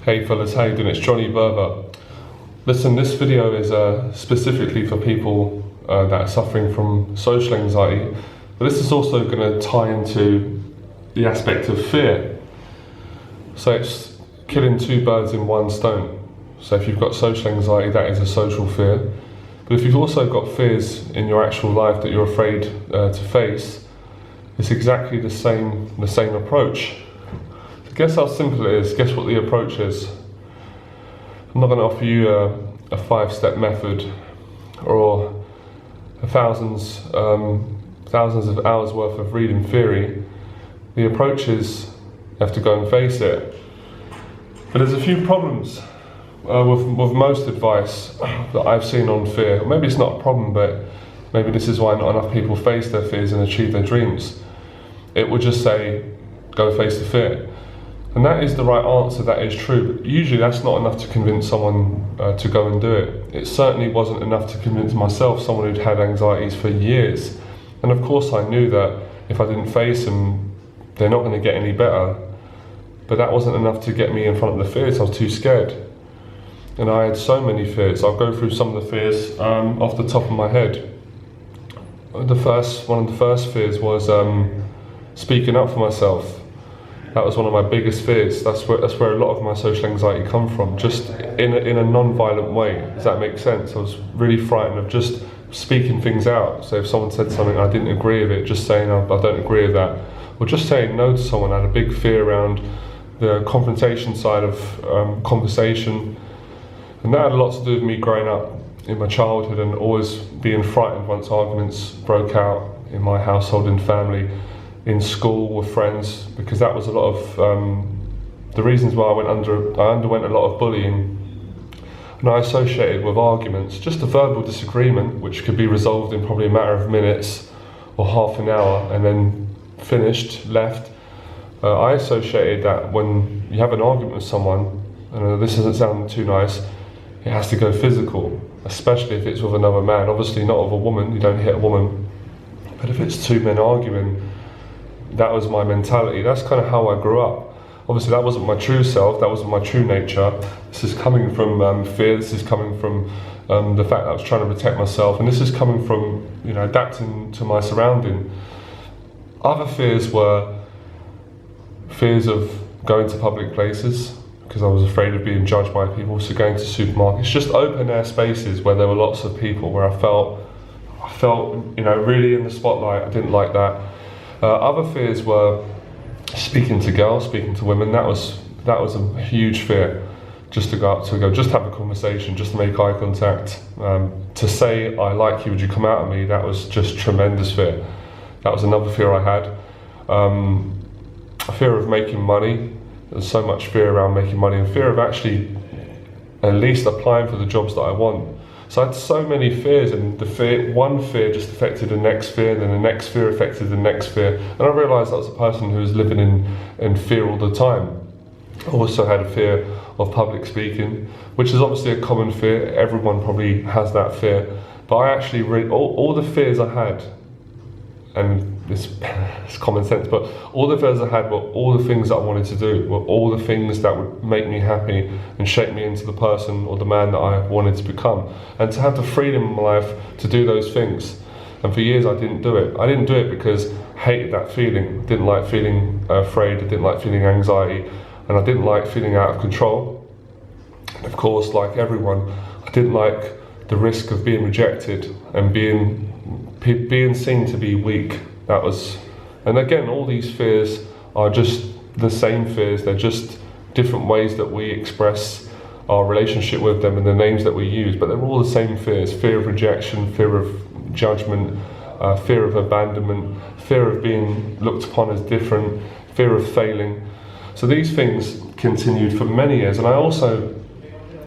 Hey fellas, how you doing? It's Johnny Berber. Listen, this video is specifically for people that are suffering from social anxiety, but this is also going to tie into the aspect of fear. So it's killing two birds in one stone. So if you've got social anxiety, that is a social fear. But if you've also got fears in your actual life that you're afraid to face, it's exactly the same approach. Guess how simple it is, guess what the approach is. I'm not going to offer you a 5-step method or thousands of hours worth of reading theory. The approach is you have to go and face it. But there's a few problems with most advice that I've seen on fear. Maybe it's not a problem, but maybe this is why not enough people face their fears and achieve their dreams. It would just say, go face the fear. And that is the right answer, that is true, but usually that's not enough to convince someone to go and do it. It certainly wasn't enough to convince myself, someone who'd had anxieties for years. And of course I knew that if I didn't face them, they're not going to get any better. But that wasn't enough to get me in front of the fears. I was too scared. And I had so many fears. I'll go through some of the fears off the top of my head. One of the first fears was speaking up for myself. That was one of my biggest fears. That's where a lot of my social anxiety come from, just in a non-violent way. Does that make sense? I was really frightened of just speaking things out. So if someone said something I didn't agree with it, just saying I don't agree with that, or just saying no to someone. I had a big fear around the confrontation side of conversation, and that had a lot to do with me growing up in my childhood and always being frightened once arguments broke out in my household and family, in school with friends, because that was a lot of the reasons why I underwent a lot of bullying. And I associated with arguments, just a verbal disagreement which could be resolved in probably a matter of minutes or half an hour and then finished, left. I associated that when you have an argument with someone, and this doesn't sound too nice, it has to go physical, especially if it's with another man. Obviously not with a woman, you don't hit a woman, but if it's two men arguing, that was my mentality. That's kind of how I grew up. Obviously that wasn't my true self, that wasn't my true nature. This is coming from fear, this is coming from the fact that I was trying to protect myself, and this is coming from, adapting to my surrounding. Other fears were fears of going to public places, because I was afraid of being judged by people, so going to supermarkets, just open air spaces where there were lots of people, where I felt really in the spotlight. I didn't like that. Other fears were speaking to girls, speaking to women. That was a huge fear. Just to go up to a girl, just have a conversation, just to make eye contact, to say I like you, would you come out at me? That was just tremendous fear. That was another fear I had. A fear of making money. There's so much fear around making money, and fear of actually at least applying for the jobs that I want. So I had so many fears, and one fear just affected the next fear, and then the next fear affected the next fear. And I realised I was a person who was living in fear all the time. I also had a fear of public speaking, which is obviously a common fear. Everyone probably has that fear. But I actually all the fears I had, and it's common sense, but all the fears I had were all the things that I wanted to do, were all the things that would make me happy and shape me into the person or the man that I wanted to become. And to have the freedom in my life to do those things. And for years I didn't do it. I didn't do it because I hated that feeling. I didn't like feeling afraid, I didn't like feeling anxiety, and I didn't like feeling out of control. And of course, like everyone, I didn't like the risk of being rejected and being seen to be weak. And again, all these fears are just the same fears. They're just different ways that we express our relationship with them and the names that we use, but they're all the same fears. Fear of rejection, fear of judgment, fear of abandonment, fear of being looked upon as different, fear of failing. So these things continued for many years, and I also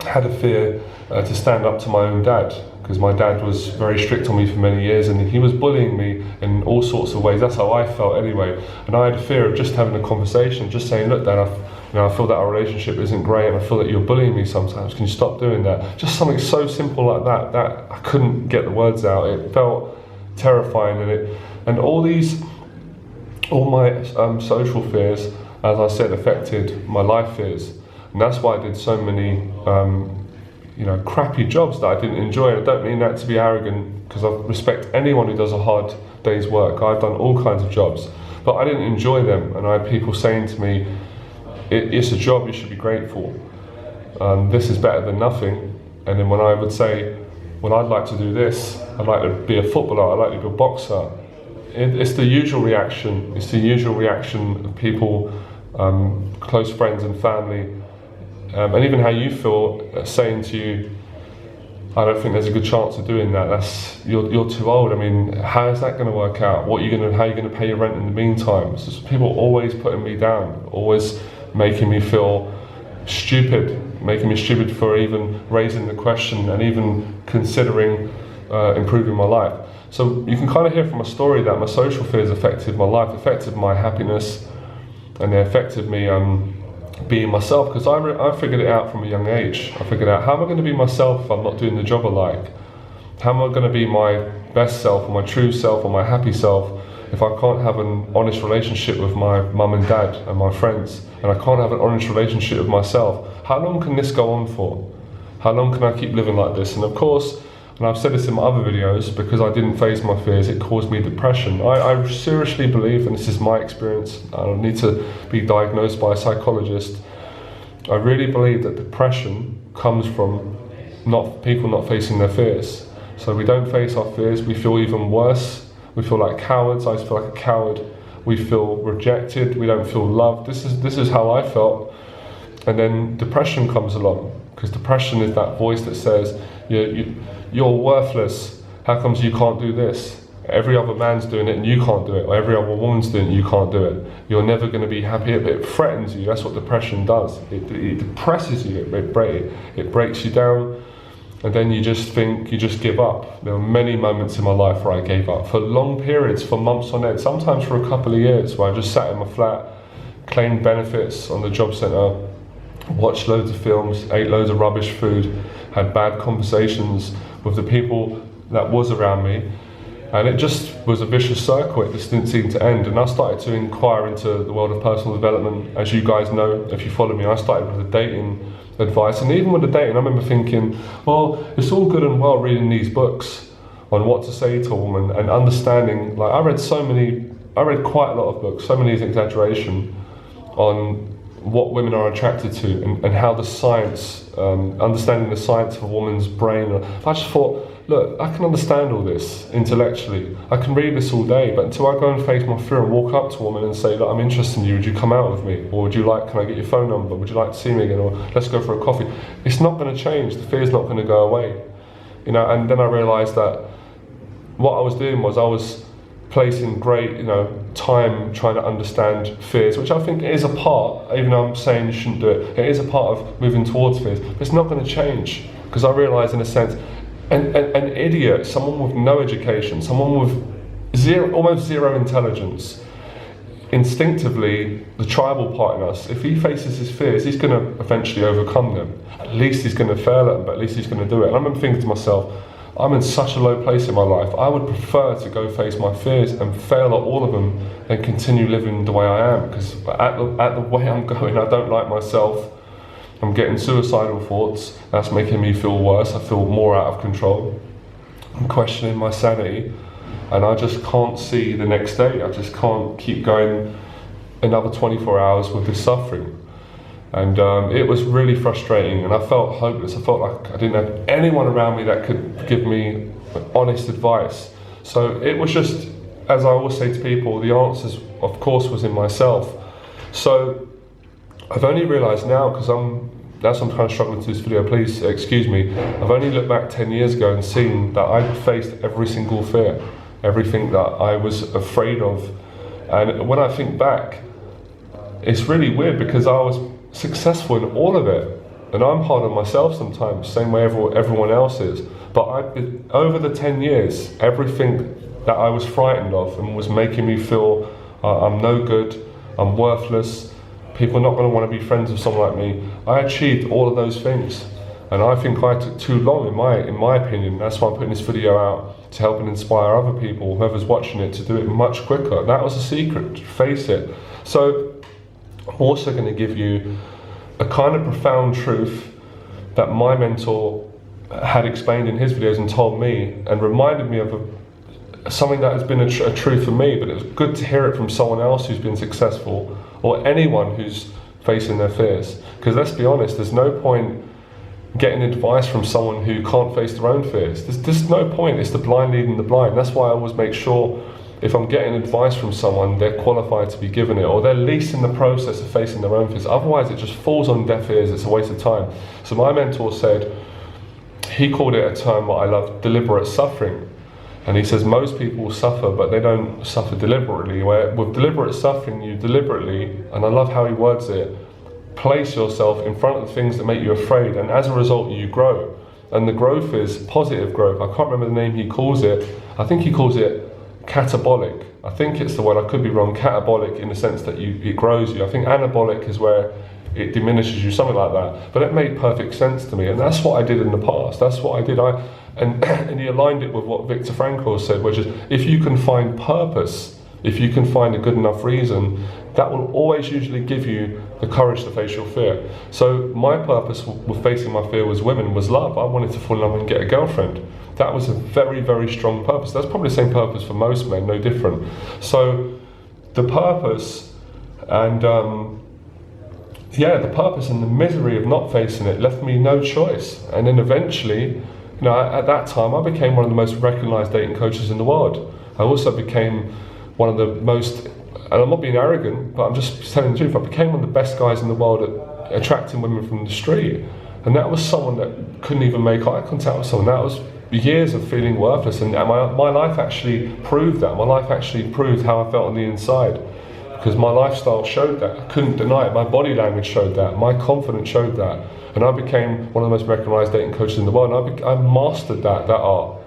had a fear to stand up to my own dad, because my dad was very strict on me for many years, and he was bullying me in all sorts of ways. That's how I felt anyway. And I had a fear of just having a conversation, just saying, look Dad, I feel that our relationship isn't great, and I feel that you're bullying me sometimes. Can you stop doing that? Just something so simple like that I couldn't get the words out. It felt terrifying, and all my social fears, as I said, affected my life fears. And that's why I did so many crappy jobs that I didn't enjoy. I don't mean that to be arrogant, because I respect anyone who does a hard day's work. I've done all kinds of jobs, but I didn't enjoy them, and I had people saying to me, it's a job, you should be grateful. This is better than nothing. And then when I would say, well, I'd like to do this, I'd like to be a footballer, I'd like to be a boxer, it's the usual reaction. It's the usual reaction of people, close friends and family, and even how you feel, saying to you, I don't think there's a good chance of doing that. You're too old. I mean, how is that going to work out? How are you going to pay your rent in the meantime? So people always putting me down, always making me feel stupid, making me stupid for even raising the question and even considering improving my life. So you can kind of hear from my story that my social fears affected my life, affected my happiness, and they affected me being myself, because I figured it out from a young age. I figured out, how am I going to be myself if I'm not doing the job I like? How am I going to be my best self, or my true self, or my happy self if I can't have an honest relationship with my mum and dad and my friends, and I can't have an honest relationship with myself? How long can this go on for? How long can I keep living like this? And of course, and I've said this in my other videos, because I didn't face my fears, it caused me depression. I seriously believe, and this is my experience, I don't need to be diagnosed by a psychologist, I really believe that depression comes from people not facing their fears. So we don't face our fears, we feel even worse, we feel like cowards. I used to feel like a coward. We feel rejected, we don't feel loved. This is how I felt. And then depression comes along, because depression is that voice that says, you're worthless, how comes you can't do this? Every other man's doing it and you can't do it, or every other woman's doing it and you can't do it. You're never going to be happy. It threatens you. That's what depression does. It depresses you, it breaks you down, and then you just think, you just give up. There were many moments in my life where I gave up, for long periods, for months on end, sometimes for a couple of years, where I just sat in my flat, claimed benefits on the job centre, watched loads of films, ate loads of rubbish food, had bad conversations with the people that was around me, and it just was a vicious circle. It just didn't seem to end. And I started to inquire into the world of personal development. As you guys know, if you follow me, I started with the dating advice, and even with the dating, I remember thinking, well, it's all good and well reading these books on what to say to a woman and understanding, like I read quite a lot of books, so many is exaggeration, on what women are attracted to and how the science, understanding the science of a woman's brain. I just thought, look, I can understand all this intellectually. I can read this all day, but until I go and face my fear and walk up to a woman and say, look, I'm interested in you, would you come out with me? Or can I get your phone number? Would you like to see me again? Or let's go for a coffee. It's not going to change. The fear's not going to go away. And then I realized that what I was doing was I was placing great, time trying to understand fears, which I think is a part, even though I'm saying you shouldn't do it, it is a part of moving towards fears, but it's not going to change, because I realise in a sense, an idiot, someone with no education, someone with almost zero intelligence, instinctively, the tribal part in us, if he faces his fears, he's going to eventually overcome them. At least he's going to fail at them, but at least he's going to do it. And I remember thinking to myself, I'm in such a low place in my life, I would prefer to go face my fears and fail at all of them than continue living the way I am, because at the way I'm going, I don't like myself. I'm getting suicidal thoughts, that's making me feel worse, I feel more out of control. I'm questioning my sanity, and I just can't see the next day. I just can't keep going another 24 hours with this suffering. And it was really frustrating, and I felt hopeless. I felt like I didn't have anyone around me that could give me honest advice. So it was just, as I always say to people, the answers, of course, was in myself. So I've only realised now, because that's why I'm kind of struggling to do this video, please excuse me. I've only looked back 10 years ago and seen that I'd faced every single fear, everything that I was afraid of. And when I think back, it's really weird, because I was successful in all of it, and I'm hard on myself sometimes, same way everyone else is. But over the 10 years, everything that I was frightened of and was making me feel I'm no good, I'm worthless, people are not going to want to be friends with someone like me, I achieved all of those things. And I think I took too long, in my opinion. That's why I'm putting this video out, to help and inspire other people, whoever's watching it, to do it much quicker. That was a secret, face it. So I'm also going to give you a kind of profound truth that my mentor had explained in his videos and told me, and reminded me of something that has been a truth for me, but it was good to hear it from someone else who's been successful, or anyone who's facing their fears. Because let's be honest, there's no point getting advice from someone who can't face their own fears. There's no point. It's the blind leading the blind. That's why I always make sure if I'm getting advice from someone, they're qualified to be given it, or they're at least in the process of facing their own fears. Otherwise it just falls on deaf ears. It's a waste of time. So my mentor said, he called it a term that I love, deliberate suffering. And he says most people suffer, but they don't suffer deliberately. Where with deliberate suffering, you deliberately, and I love how he words it, place yourself in front of the things that make you afraid, and as a result you grow. And the growth is positive growth. I can't remember the name he calls it. I think he calls it catabolic. I think it's the word, I could be wrong. Catabolic in the sense that it grows you. I think anabolic is where it diminishes you, something like that. But it made perfect sense to me, and that's what I did in the past. That's what I did. And he aligned it with what Viktor Frankl said, which is if you can find purpose, if you can find a good enough reason, that will always usually give you the courage to face your fear. So my purpose with facing my fear was women, was love. I wanted to fall in love and get a girlfriend. That was a very, very strong purpose. That's probably the same purpose for most men, no different. So the purpose and the purpose and the misery of not facing it left me no choice. And then eventually, at that time, I became one of the most recognized dating coaches in the world. I also became one of the most, and I'm not being arrogant, but I'm just telling the truth, I became one of the best guys in the world at attracting women from the street. And that was someone that couldn't even make eye contact with someone. That was years of feeling worthless, and my life actually proved that. My life actually proved how I felt on the inside, because my lifestyle showed that. I couldn't deny it. My body language showed that. My confidence showed that. And I became one of the most recognized dating coaches in the world. And I mastered that art.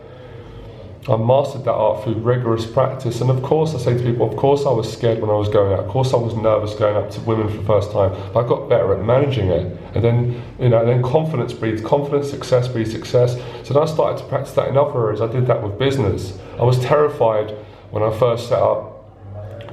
I mastered that art through rigorous practice. And of course, I say to people, of course I was scared when I was going out. Of course I was nervous going up to women for the first time. But I got better at managing it. And then, then confidence breeds confidence, success breeds success. So then I started to practice that in other areas. I did that with business. I was terrified when I first set up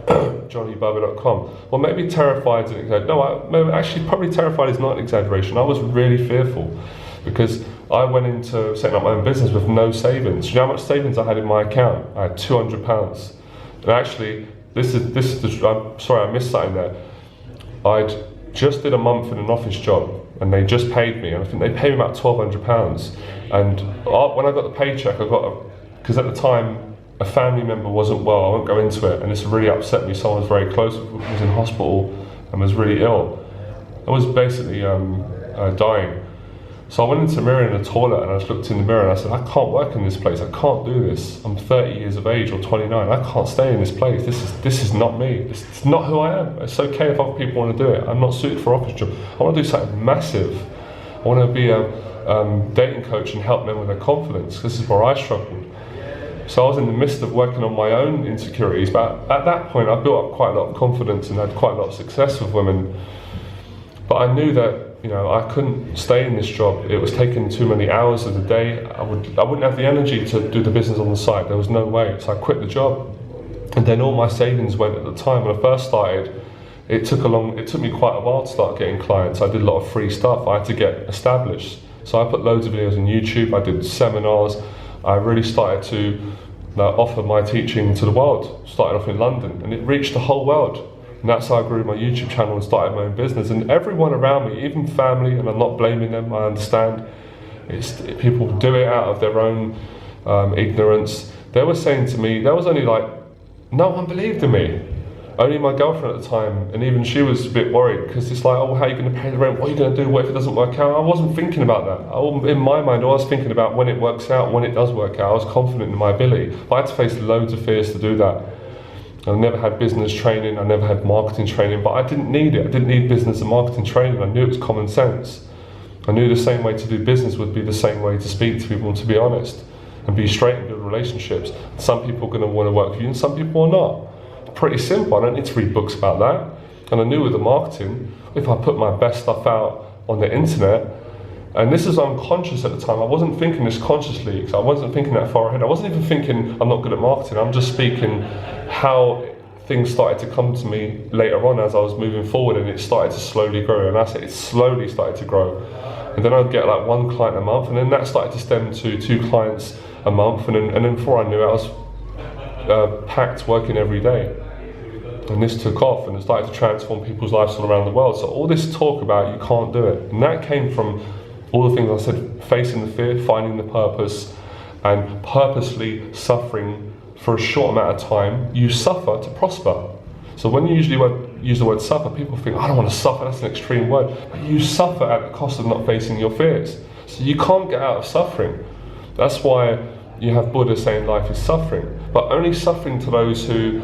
JohnnyBerber.com. Well, maybe terrified is an exaggeration. Actually, probably terrified is not an exaggeration. I was really fearful because I went into setting up my own business with no savings. Do you know how much savings I had in my account? I had £200. And actually, I'm sorry, I missed something there. I'd just did a month in an office job, and they just paid me, and I think they paid me about £1,200. And when I got the paycheck, because at the time, a family member wasn't well, I won't go into it, and this really upset me. Someone was very close, was in hospital and was really ill. I was basically dying. So I went into the mirror in the toilet and I just looked in the mirror and I said, I can't work in this place, I can't do this. I'm 30 years of age or 29, I can't stay in this place. This is not me, it's not who I am. It's okay if other people want to do it. I'm not suited for office job. I want to do something massive. I want to be a dating coach and help men with their confidence. This is where I struggled. So I was in the midst of working on my own insecurities, but at that point I built up quite a lot of confidence and had quite a lot of success with women. But I knew that I couldn't stay in this job. It was taking too many hours of the day. I wouldn't have the energy to do the business on the side. There was no way. So I quit the job. And then all my savings went at the time. When I first started, it took me quite a while to start getting clients. I did a lot of free stuff. I had to get established. So I put loads of videos on YouTube. I did seminars. I really started to offer my teaching to the world. Started off in London, and it reached the whole world. And that's how I grew my YouTube channel and started my own business. And everyone around me, even family, and I'm not blaming them, I understand, people do it out of their own ignorance. They were saying to me, there was only no one believed in me. Only my girlfriend at the time, and even she was a bit worried, because it's like, oh, how are you going to pay the rent? What are you going to do? What if it doesn't work out? I wasn't thinking about that. In my mind, I was thinking about when it works out, when it does work out. I was confident in my ability. But I had to face loads of fears to do that. I never had business training, I never had marketing training, but I didn't need it. I didn't need business and marketing training. I knew it was common sense. I knew the same way to do business would be the same way to speak to people and to be honest and be straight and build relationships. Some people are going to want to work with you and some people are not. It's pretty simple. I don't need to read books about that. And I knew with the marketing, if I put my best stuff out on the internet, and this is unconscious at the time, I wasn't thinking this consciously, because I wasn't thinking that far ahead. I wasn't even thinking I'm not good at marketing. I'm just speaking how things started to come to me later on as I was moving forward, and it started to slowly grow. And I said it slowly started to grow. And then I'd get like 1 client a month, and then that started to stem to 2 clients a month. And then before I knew it, I was packed working every day. And this took off, and it started to transform people's lives all around the world. So all this talk about you can't do it, and that came from all the things I said: facing the fear, finding the purpose, and purposely suffering for a short amount of time. You suffer to prosper. So when you usually use the word suffer, people think, I don't want to suffer, that's an extreme word. But you suffer at the cost of not facing your fears. So you can't get out of suffering. That's why you have Buddha saying life is suffering, but only suffering to those who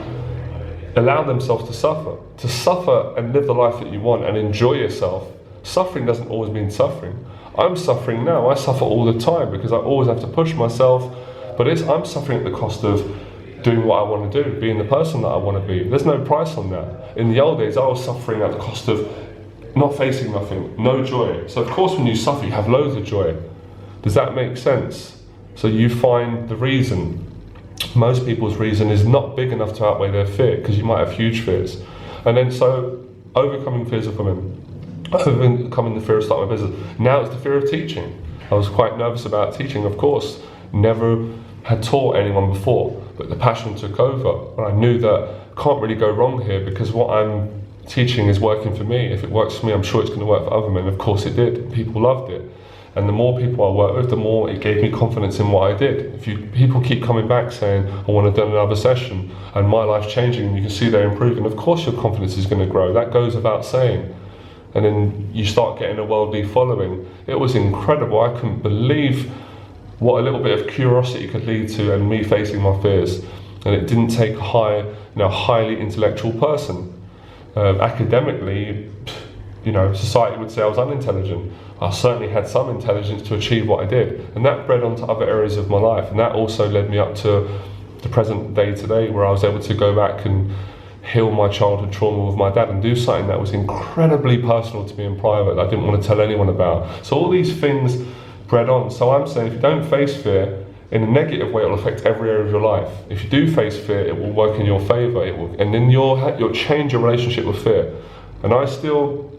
allow themselves to suffer and live the life that you want and enjoy yourself. Suffering doesn't always mean suffering. I'm suffering now. I suffer all the time because I always have to push myself, but I'm suffering at the cost of doing what I want to do, being the person that I want to be. There's no price on that. In the old days, I was suffering at the cost of not facing nothing, no joy. So of course when you suffer, you have loads of joy. Does that make sense? So you find the reason. Most people's reason is not big enough to outweigh their fear, because you might have huge fears. And then so overcoming fears of women, overcoming the fear of starting a business. Now it's the fear of teaching. I was quite nervous about teaching, of course. Never had taught anyone before, but the passion took over. And I knew that I can't really go wrong here, because what I'm teaching is working for me. If it works for me, I'm sure it's going to work for other men. Of course it did. People loved it. And the more people I worked with, the more it gave me confidence in what I did. People keep coming back saying, I want to do another session, and my life's changing, and you can see they're improving, of course your confidence is going to grow. That goes without saying. And then you start getting a worldly following. It was incredible. I couldn't believe what a little bit of curiosity could lead to, and me facing my fears. And it didn't take a highly intellectual person. Academically, society would say I was unintelligent. I certainly had some intelligence to achieve what I did, and that bred onto other areas of my life, and that also led me up to the present day today, where I was able to go back and heal my childhood trauma with my dad and do something that was incredibly personal to me in private that I didn't want to tell anyone about. So all these things bred on. So I'm saying, if you don't face fear in a negative way, it will affect every area of your life. If you do face fear, it will work in your favor. And then you'll change your relationship with fear. And I still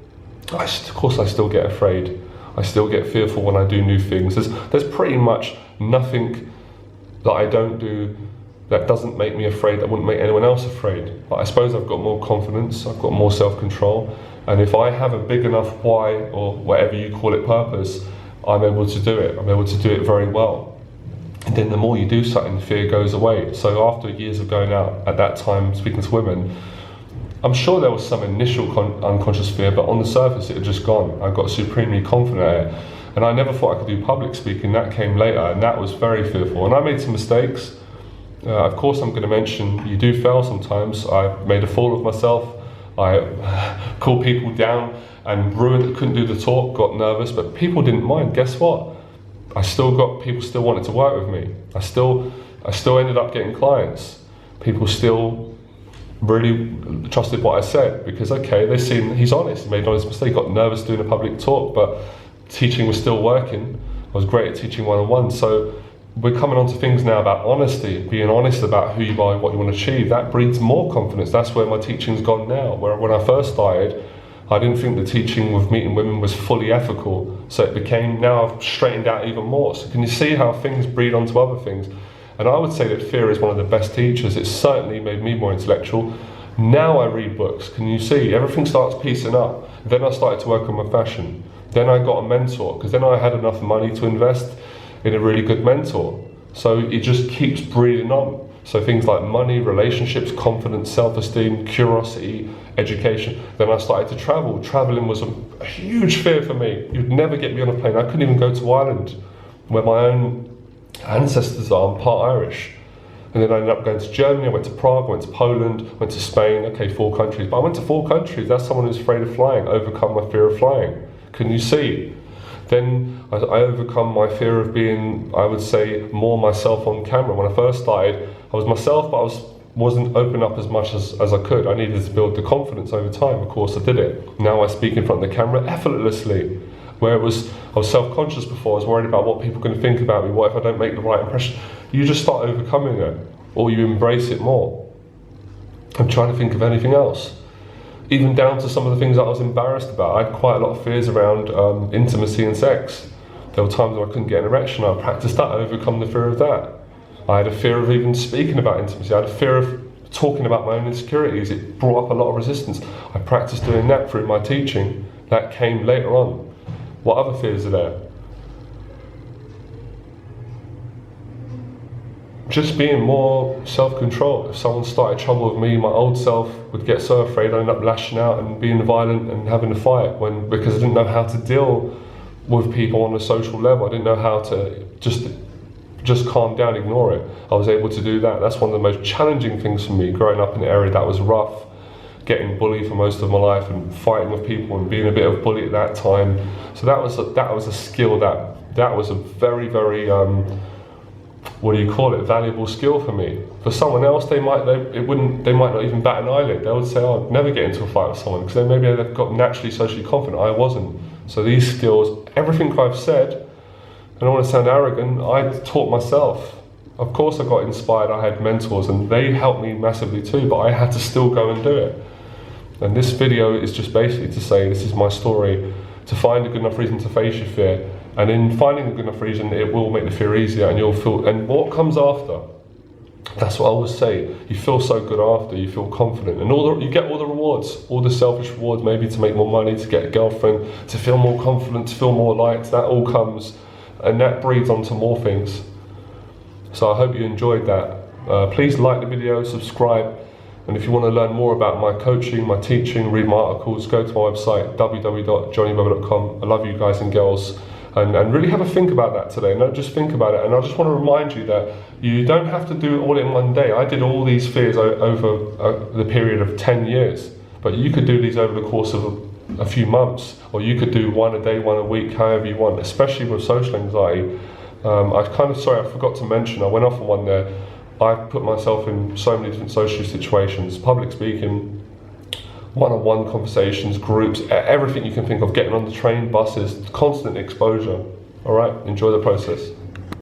get afraid. I still get fearful when I do new things. There's pretty much nothing that I don't do that doesn't make me afraid, that wouldn't make anyone else afraid. But I suppose I've got more confidence, I've got more self-control, and if I have a big enough why, or whatever you call it, purpose, I'm able to do it. I'm able to do it very well. And then the more you do something, the fear goes away. So after years of going out, at that time speaking to women, I'm sure there was some initial unconscious fear, but on the surface it had just gone. I got supremely confident at it. And I never thought I could do public speaking. That came later, and that was very fearful. And I made some mistakes. Of course I'm going to mention, you do fail sometimes. I made a fool of myself. I called people down and couldn't do the talk, got nervous, but people didn't mind. Guess what? People still wanted to work with me. I still ended up getting clients. People still really trusted what I said, because they seen he's honest, he made an honest mistake, got nervous doing a public talk, but teaching was still working. I was great at teaching one-on-one. So we're coming on to things now about honesty, being honest about who you are and what you want to achieve. That breeds more confidence. That's where my teaching's gone now. Where when I first started, I didn't think the teaching with meeting women was fully ethical. So it became, now I've straightened out even more. So can you see how things breed onto other things? And I would say that fear is one of the best teachers. It's certainly made me more intellectual. Now I read books. Can you see? Everything starts piecing up. Then I started to work on my fashion. Then I got a mentor, because then I had enough money to invest in a really good mentor. So it just keeps breeding on. So things like money, relationships, confidence, self-esteem, curiosity, education. Then I started to travel. Traveling was a huge fear for me. You'd never get me on a plane. I couldn't even go to Ireland, where my own ancestors are. I'm part Irish. And then I ended up going to Germany, I went to Prague, I went to Poland, went to Spain, 4 countries. But I went to 4 countries. That's someone who's afraid of flying, overcome my fear of flying. Can you see? Then I overcome my fear of being, I would say, more myself on camera. When I first started, I was myself, but wasn't open up as much as I could. I needed to build the confidence over time. Of course I did it. Now I speak in front of the camera effortlessly. Where I was self-conscious before, I was worried about what people are going to think about me, what if I don't make the right impression. You just start overcoming it, or you embrace it more. I'm trying to think of anything else. Even down to some of the things that I was embarrassed about. I had quite a lot of fears around intimacy and sex. There were times where I couldn't get an erection. I practiced that, I overcome the fear of that. I had a fear of even speaking about intimacy. I had a fear of talking about my own insecurities. It brought up a lot of resistance. I practiced doing that through my teaching. That came later on. What other fears are there? Just being more self-controlled. If someone started trouble with me, my old self would get so afraid I'd end up lashing out and being violent and having a fight because I didn't know how to deal with people on a social level. I didn't know how to just calm down, ignore it. I was able to do that. That's one of the most challenging things for me, growing up in an area that was rough, getting bullied for most of my life and fighting with people and being a bit of a bully at that time. So that was a skill that was a very, very valuable skill for me. For someone else, they might not even bat an eyelid. They would say, "Oh, I'd never get into a fight with someone," because maybe they've got naturally socially confident. I wasn't. So these skills, everything I've said, and I don't want to sound arrogant, I taught myself. Of course I got inspired, I had mentors and they helped me massively too, but I had to still go and do it. And this video is just basically to say, this is my story, to find a good enough reason to face your fear. And in finding a good enough reason, it will make the fear easier and you'll feel, and what comes after, that's what I always say, you feel so good after, you feel confident, and you get all the rewards, all the selfish rewards, maybe to make more money, to get a girlfriend, to feel more confident, to feel more liked, that all comes, and that breeds onto more things. So I hope you enjoyed that. Please like the video, subscribe, and if you want to learn more about my coaching, my teaching, read my articles, go to my website, www.johnnybubba.com. I love you guys and girls. And really have a think about that today. No, just think about it. And I just want to remind you that you don't have to do it all in one day. I did all these fears over the period of 10 years, but you could do these over the course of a few months, or you could do one a day, one a week, however you want, especially with social anxiety. I forgot to mention, I went off on one there. I've put myself in so many different social situations, public speaking, one-on-one conversations, groups, everything you can think of, getting on the train, buses, constant exposure. All right, enjoy the process.